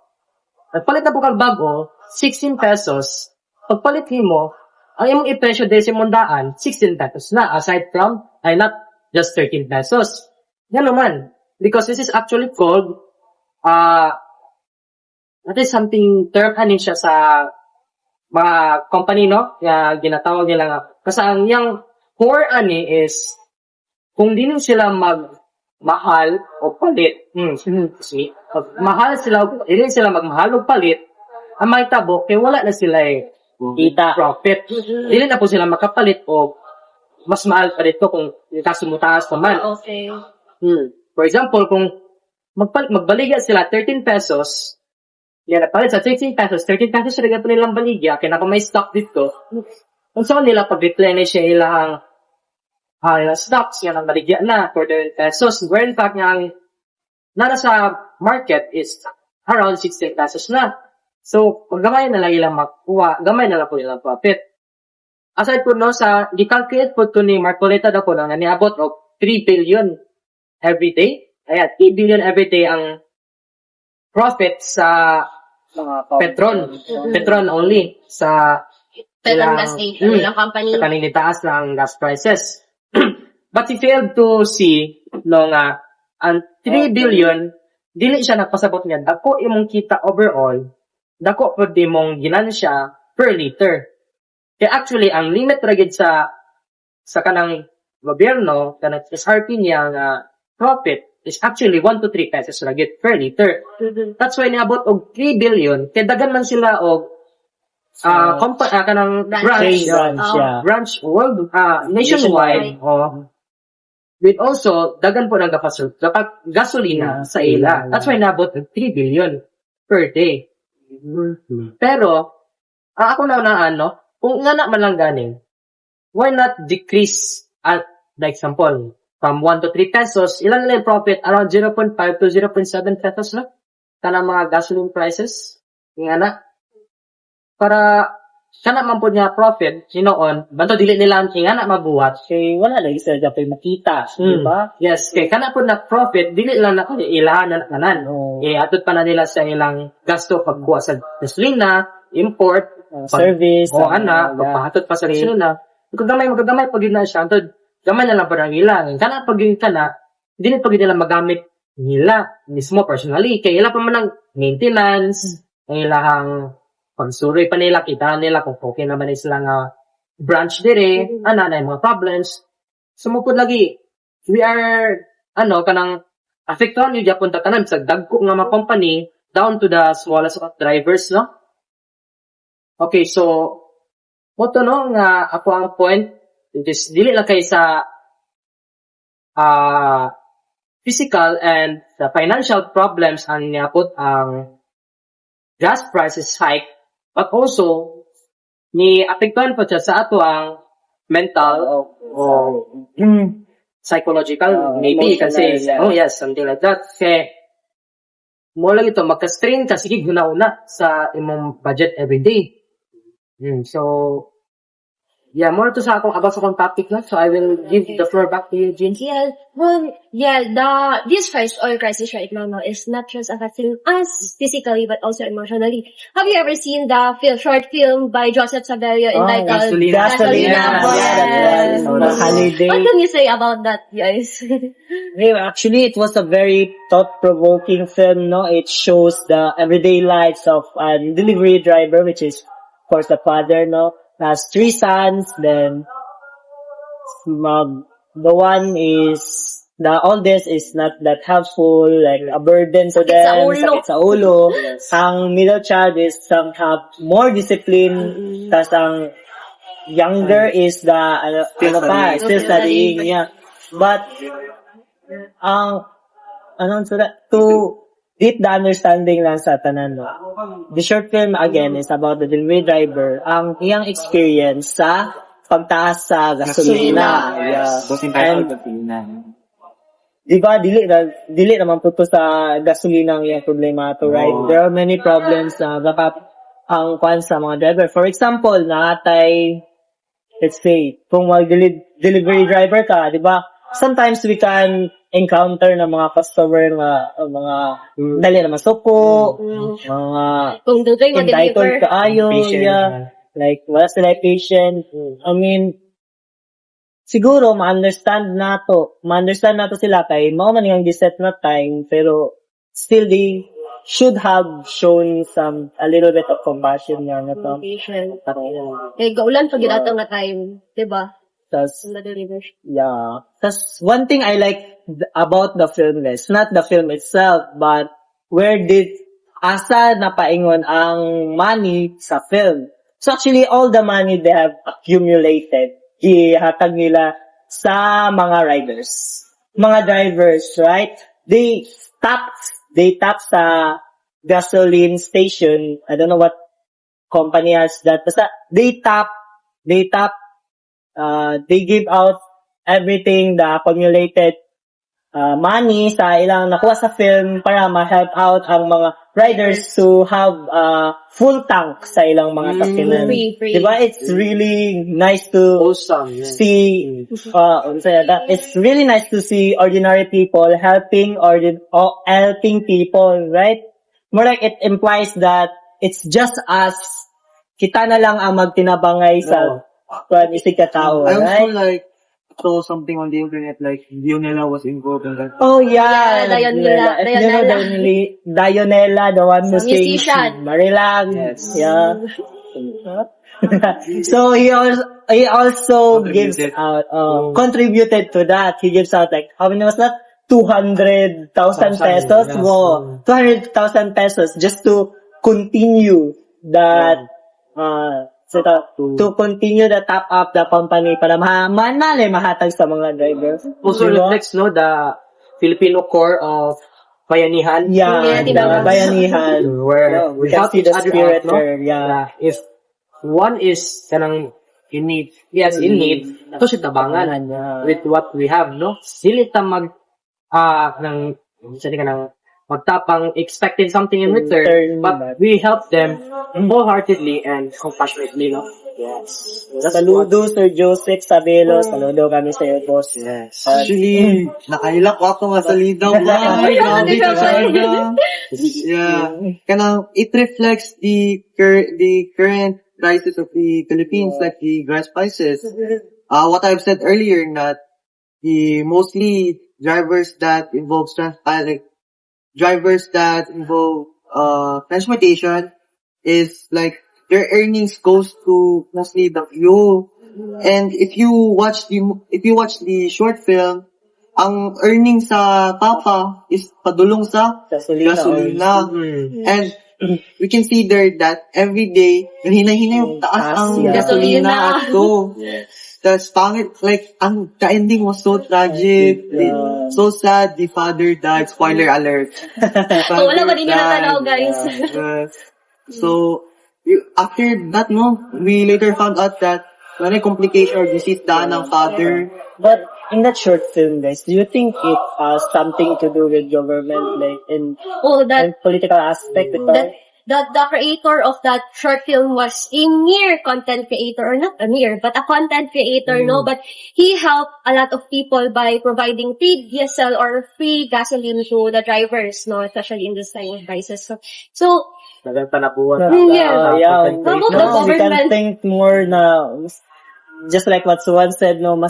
Nagpalit na po kang bago, 16 pesos. Pagpalit mo, ang imong ipresyo dahil sa mundaan, 16 pesos na, aside from, not just 13 pesos. Yan naman. Because this is actually called, that is something, term siya sa mga company, no? Ginatawag nila nga. Kasi ang yung core is, kung di sila mahal o palit, mahal sila, hindi sila magmahal o palit, ang may tabo, kaya wala na sila Kita. profit. Dili na po sila makapalit o mas mahal pa dito kung kasumutaas naman. Okay. For example, kung magbaligya sila 13 pesos, yan, napalit sa 13 pesos sila po nilang baligya, kaya may stock dito. Kung saan nila pag-replenish yung ilang stocks, yan ang baligya na for 13 pesos. Where in fact, yung nasa market is around 16 pesos na. So, gamay na lang ilang makuha, gamay na lang po ilang profit. Aside po no, di-calculate po ito ni Marcoleta na po na niabot of 3 billion every day. Ayan, 3 billion every day ang profit sa Petron only. Sa Petron ilang- gas station, ilang company. Sa kaning itaas ng gas prices. But he failed to see no nga ang 3 billion dili siya nagpasabot niya dako imong kita overall, dako pud imong ginansya per liter. Kaya actually ang limit ra gid sa kanang gobyerno kanang SRP niya nga profit is actually 1 to 3 pesos ra gid per liter. That's why niabot og 3 billion kay daghan man sila og kanang branch Branch, yeah. world nationwide with also daghan po ng gasolina sa ila. That's why nabot ng 3 billion per day. Pero ako na kung nga na man lang ganing, why not decrease at like example from 1 to 3 pesos, ilan lang yung profit? Around 0.5 to 0.7 pesos na kanang mga gasoline prices. Nga na. Para kana man po niya profit, sinoon, banto dili nila ang nga na mabuhat. Kay wala lagi sila dyan makita, di ba? Yes, kay kana po na profit, dili lang na ilahan na kanan. Atod pa na nila sa ilang gasto pagkuha sa gasolina, import, Service. pagpahatod pa sa gasolina. Magkagamay pag yun na siya. Antod, gamay na lang parang ilang. Kana pag yun ka na, hindi na pag nila magamit nila mismo personally. Kaya ila pa man ang maintenance, ilang pagsuroy pa nila, kita nila kung okay naman sila nga branch dire, na yung mga problems. Sumupod lagi, we are, kanang affectuhan yung Japon tatanan sa dagko nga mga company down to the smallest of drivers, no? Okay, so, moto no, nga ako ang point, just dili lang kayo sa physical and the financial problems ang niapot ang gas prices hike, but also, ni apektuhan po siya sa ato ang mental o psychological, maybe, kasi, something like that. Kaya, mo lang ito, magka-strain ka, sige, guna-una sa imong budget everyday. So, yeah, more to sa akong about sa akong topic na. So, I will give the floor back to you, Jean. This oil crisis right now is not just affecting us physically but also emotionally. Have you ever seen the short film by Joseph Saverio entitled Gasolina. Yes. Holiday. What can you say about that, guys? Actually, it was a very thought-provoking film, no? It shows the everyday lives of a delivery driver, which is, of course, the father, no? Has 3 sons, then the one is, the oldest is not that helpful, like a burden to them, sakit sa ulo. Ang middle child is have more discipline, tas ang younger is still studying, yeah. But, to deep the understanding lang sa tanan, no? The short film, again, is about the delivery driver, ang iyang experience sa pagtaas sa gasolina. Yeah. And, diba, dili naman po to sa gasolina ang iyang problema to, right? There are many problems na ang kwan sa mga driver. For example, nakatay, let's say, kung delivery driver ka, diba, sometimes we can encounter ng mga customer mga dali na masuko, mga Kung doon entitled kaayo, yeah, like wala sila patient. I mean, siguro ma-understand nato sila kay mao man yung giset na time, pero still they should have shown a little bit of compassion nga to. Eh, gaulan pag ato nga time, diba? Yeah. That's one thing I like about the film is not the film itself, but where did asa napaingon ang money sa film. So actually, all the money they have accumulated, ihatag nila sa mga riders. Mga drivers, right? They tap sa gasoline station. I don't know what company has that. Basta, they give out everything, the accumulated money sa ilang nakuha sa film para ma-help out ang mga riders to have full tank sa ilang mga sakyanan. Free. Diba? It's really nice to Awesome. Yeah. see it's really nice to see ordinary people helping people, right? More like it implies that it's just us. Kita na lang ang magtinabangay sa isig katao, I also right? like saw something on the internet like Dionela was involved in that. Oh yeah, Yeah, Dionela, the one who sings musician. Marilang. Yes. Yeah. So he also gives Contributed. out contributed to that. He gives out like how many was that? 200,000 pesos. Yes. Wow. 200,000 pesos just to continue that to continue the top up the company para mahatag sa mga drivers. Also Diba? reflects, no, the Filipino core of Bayanihan. Yeah, Yeah, the bayanihan. Where We we can help see each the other spirit out, no? there, yeah. If one is kanang in need, yes, in need, ito si tabangan with what we have, no? Sili ta nang sali ka nang magtapang expecting something in return, but we help them wholeheartedly and compassionately, no? Yes. Saludo, Sir Joseph Sabelo. Saludo kami sa iyo, boss. Yes. Actually, nakailak ako nga sa lidaw. Ay, grabe ka talaga. Yeah. Kanang, it reflects the current prices of the Philippines, like the gas prices. What I've said earlier, that the mostly drivers that involve transportation is like their earnings goes to mostly the fuel. And if you watch the short film, ang earnings sa Papa is padulong sa gasolina. And we can see there that every day, hinay-hinay yung taas ang yeah. gasolina at go. That's pangit. Like, ang the-ending was so tragic. So sad. The father died. Spoiler alert. Wala ba din yung natanaw, guys? So, after that, no, we later found out that may complication or disease daan ng father. But in that short film, guys, do you think it has something to do with government, like in That political aspect? the creator of that short film was a mere content creator, or not a mere, but a content creator, no? But he helped a lot of people by providing free diesel or free gasoline to the drivers, no? Especially in this time of crisis. So Nagpanabuhan. yeah. Yeah, How about the we can government? think more na, just like what Suwan said, no,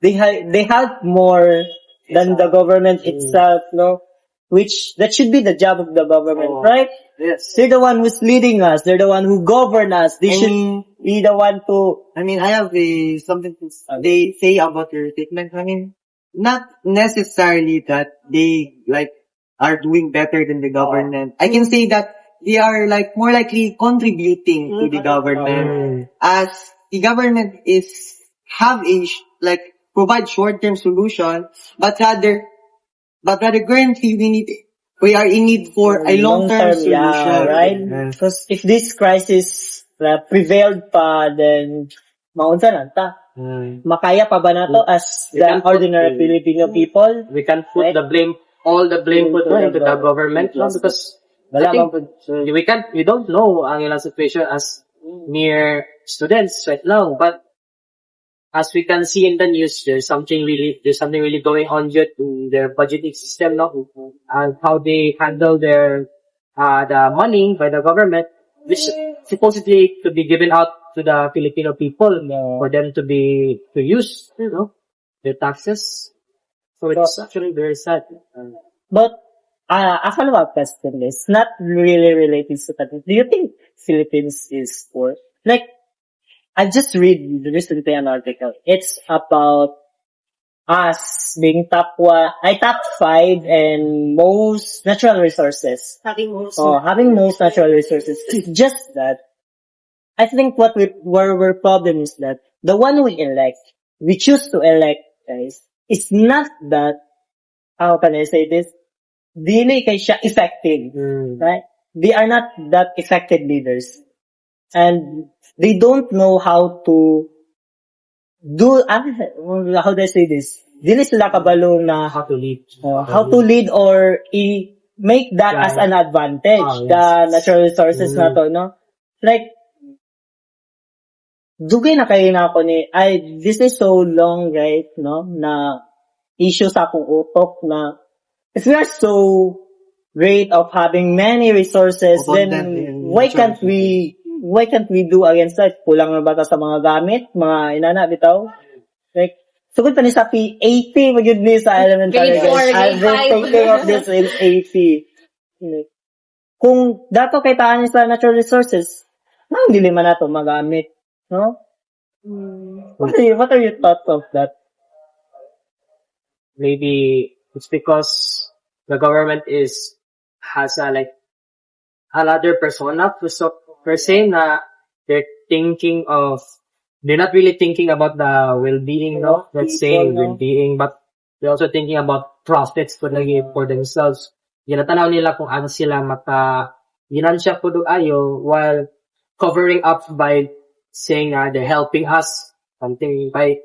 they have more than the government itself, no? Which, that should be the job of the government, right? Yes. They're the one who's leading us. They're the one who govern us. They should be the one to... I mean, I have something to they say about your statement. I mean, not necessarily that they are doing better than the government. I can say that they are more likely contributing to the government, as the government provide short-term solution, but rather currently we are in need for a long-term solution. Yeah, right? Because if this crisis prevailed pa, then maunsa na ta. Makaya pa ba na to as the ordinary Filipino people? We can put all the blame into the government, no? Because I think we don't know ang ilang situation as mere students right now, but as we can see in the news, there's something really going on due to their budgeting system, no? And how they handle their the money by the government, which supposedly could be given out to the Filipino people for them to use, their taxes. So it's actually very sad. But a follow-up question is not really related to that. Do you think Philippines is poor? Like, I just recently an article. It's about us being top 5 and most natural resources. Having most. Having most natural resources. It's just that I think where our problem is that the one we choose to elect, guys, is not that, how can I say this? Dili kay siya effective, right? They are not that effective leaders. And they don't know how to do, how do I say this? Dili sila kabalo na How to lead. how to lead or make that as an advantage, Oh, yes. the natural resources na to, no? Like, dugay na kayo na ako this is so long, right, no, na issue sa akong utok na, if we are so great of having many resources, then why can't we do against that? Kulang na ba ta sa mga gamit, mga inana, bitaw? Like, sugod pa ni sa P80, magyud ni sa elementary. Grade 4, I've grade been 5. thinking of this in 80. Kung dato kay taan sa natural resources, nang dili man nato magamit, no? What are your thoughts of that? Maybe it's because the government has another persona per se na they're not really thinking about the well-being, no? Let's say well-being, but they're also thinking about profits for themselves. Ginatanaw nila kung ano sila ginansya po ayo while covering up by saying they're helping us something by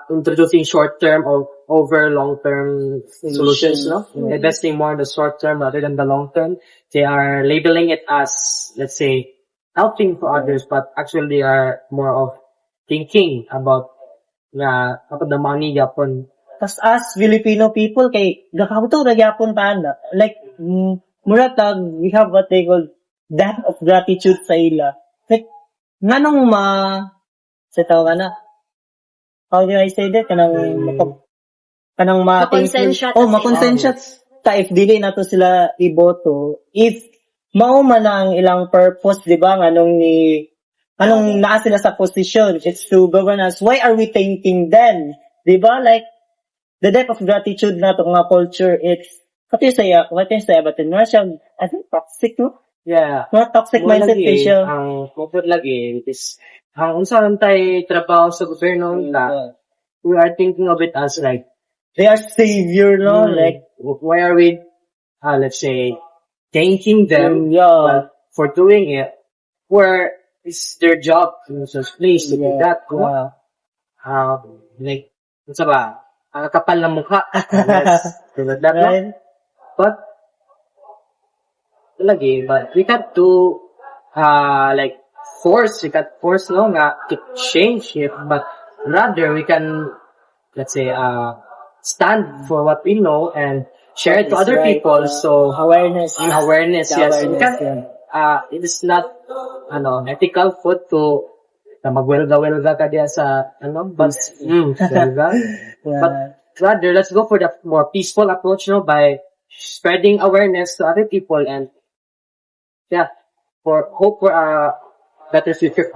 introducing short-term or over long-term solutions, no? Investing more in the short-term rather than the long-term. They are labeling it as, let's say, helping for others, but actually they are more of thinking about the money yapon. Tas as Filipino people, kay gakabuto ra gyapon paana. Like, muratag, we have what they call debt of gratitude sa ila. Like, nganong sa tawag na, how do I say that? Makonsensya ta makonsensya ta if dili na to sila iboto. If mao man ang ilang purpose, di ba? Anong naa sila sa position? It's to govern us. Why are we thinking then? Di ba? Like, the debt of gratitude na to nga culture, it's, what you say about it? I think toxic, no? Yeah. Mga toxic mindset lagi, kay siya. ang mupod lagi is ang unsa tay trabaho sa gobyerno we are thinking of it as like They are savior, no? Like, why are we let's say thanking them for doing it where it's their job in the place to do that. Like unsa ba ang kapal ng mukha. Tulad lang, no? right? But we can't do we can't force no nga to change it, but rather we can, let's say, stand for what we know and share it to other people. So Awareness. yes, we can. It is not ethical food to na magwelga ka diya sa but welga. But rather let's go for the more peaceful approach, no, by spreading awareness to other people and for hope for a better future.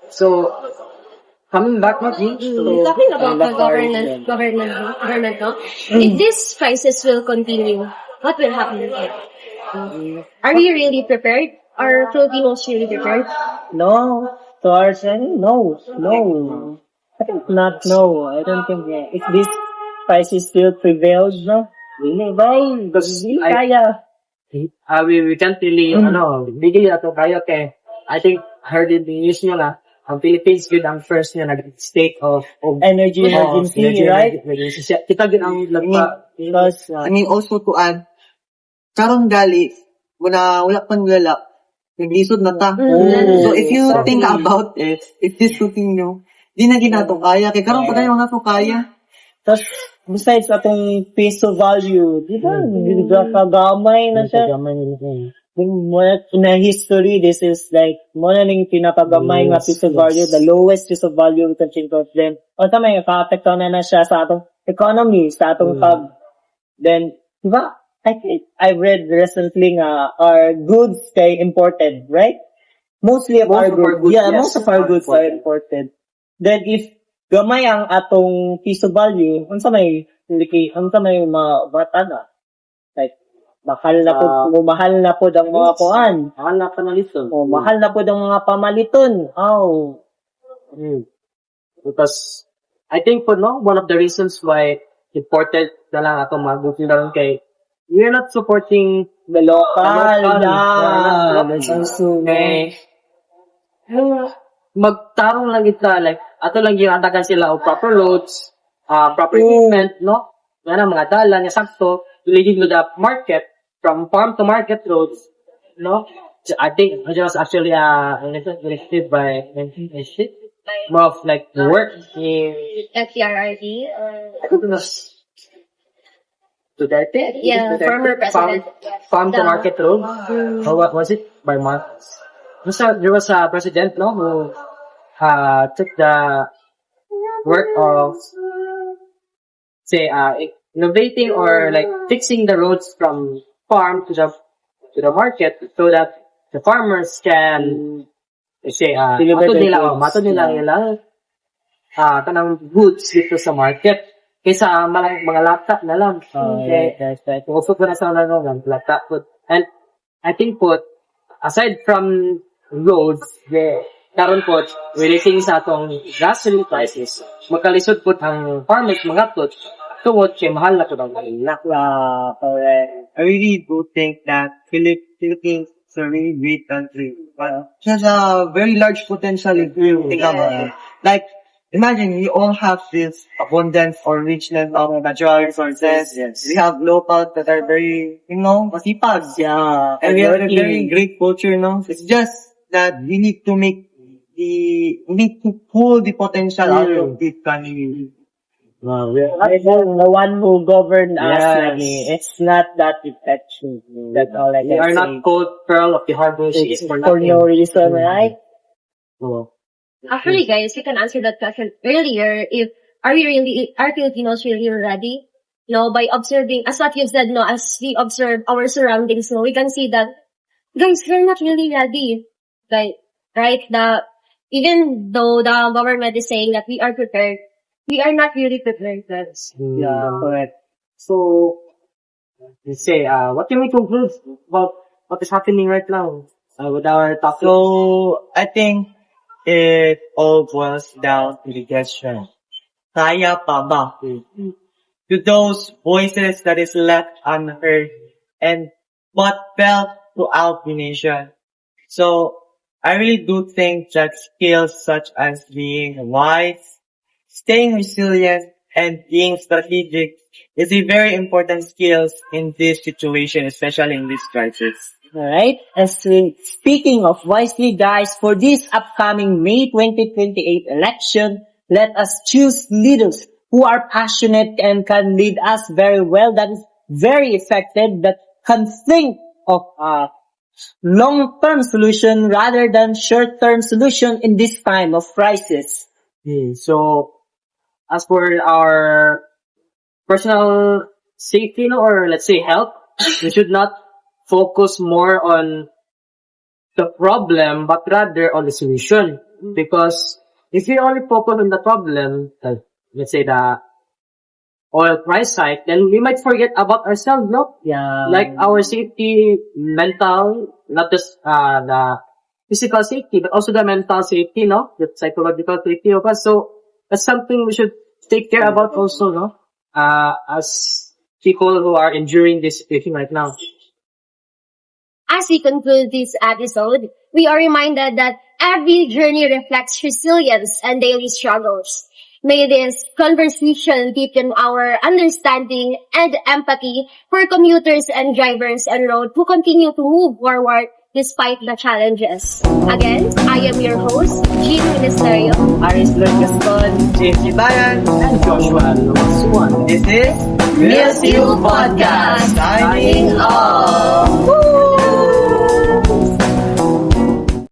So coming back to Talking about the government, no? If this crisis will continue, what will happen next? Are we really prepared? Are Filipinos really prepared? No. To our side, no. I think not, no. I don't think if this crisis still prevails, no? Really, bye. Because Hindi kaya. we can't really bigay ato kaya kay I think heard in the news nyo na ang Philippines good ang first nga nag-state of Energy emergency, right? Kita gid ang Because, I mean, also to add, karong gali, wala pang lala, naglisod na ta. So, if you think about it, if this continue, di na ginato kaya. Kaya karong pa tayo mga to kaya. Tapos, besides atong peso value, di ba? Kagamay na siya. Na history, this is like, muna ning pinapagamay nga piece of value, the lowest piece of value we can think of. Then, may ka-apekto na siya sa atong economy, sa atong Then, di ba? I read recently nga, our goods kay imported, right? Most of our goods are imported. Then, if gamay ang atong piece of value, unsa may mabata na? Like, mahal na po ang mga kuan. Mahal na panaliton. Mahal na po ang mga pamaliton. Because I think po, no, one of the reasons why important na lang atong mag-booking na lang kay we're not supporting The local. Magtarong lang ita, like, ato lang yung atakan sila o proper roads, proper equipment, no? Nga mga dalan, nga sakto, leading to the market, from farm to market roads, no? I think it was actually initiative by more of like work in FTRRD. Duterte? Yeah, former president. Farm to market road. Or what was it? By Marcos. There was a president, no, who took the work of, say, innovating or like fixing the roads from farm to the market so that the farmers can, say, matod nila kanang goods dito sa market. Kaysa mga laptop na lang. Kung usap ko na sa mga laptop po. And I think po, aside from roads, karon po, relating sa atong gasoline prices, magkalisod po ang farmers mga po, tungod kay mahal na po ng I really do think that Philippines is a really great country. But it has a very large potential if you think about it. Like, imagine we all have this abundance or richness of natural resources. Yes. We have locals that are very, masipag. Yeah. And we have a very great culture, no? It's just that we need to pull the potential out of this country. The one who governed us, it's not that effective. That's all I can We are say. not called Pearl of the Harbor. She is for For nothing. no reason, right? Actually, guys, you can answer that question earlier. Are Filipinos really ready? By observing, as what you said, as we observe our surroundings, we can see that, guys, we're not really ready. Right? Even though the government is saying that we are prepared, we are not really prepared, guys. Yeah, correct. So, let's say, what can we conclude about what is happening right now with our topic? So, I think it all boils down to the question, kaya pa ba? To those voices that is left unheard and but felt throughout the nation. So, I really do think that skills such as being wise, staying resilient, and being strategic is a very important skills in this situation, especially in this crisis. Alright, speaking of wisely, guys, for this upcoming May 2028 election, let us choose leaders who are passionate and can lead us very well, that is very effective, that can think of a long-term solution rather than short-term solution in this time of crisis. So, as for our personal safety, or let's say health, we should not focus more on the problem, but rather on the solution. Because if you only focus on the problem, let's say the oil price hike, then we might forget about ourselves, no? Yeah. Like our safety, mental, not just the physical safety, but also the mental safety, no? The psychological safety of us. So that's something we should take care about also, no? As people who are enduring this situation right now. As we conclude this episode, we are reminded that every journey reflects resilience and daily struggles. May this conversation deepen our understanding and empathy for commuters and drivers on road who continue to move forward despite the challenges. Again, I am your host, Jean Ministerio, Aris Lord Gascon, James Ibayan, And Joshua Lumasuan. this is Real Podcast, signing off.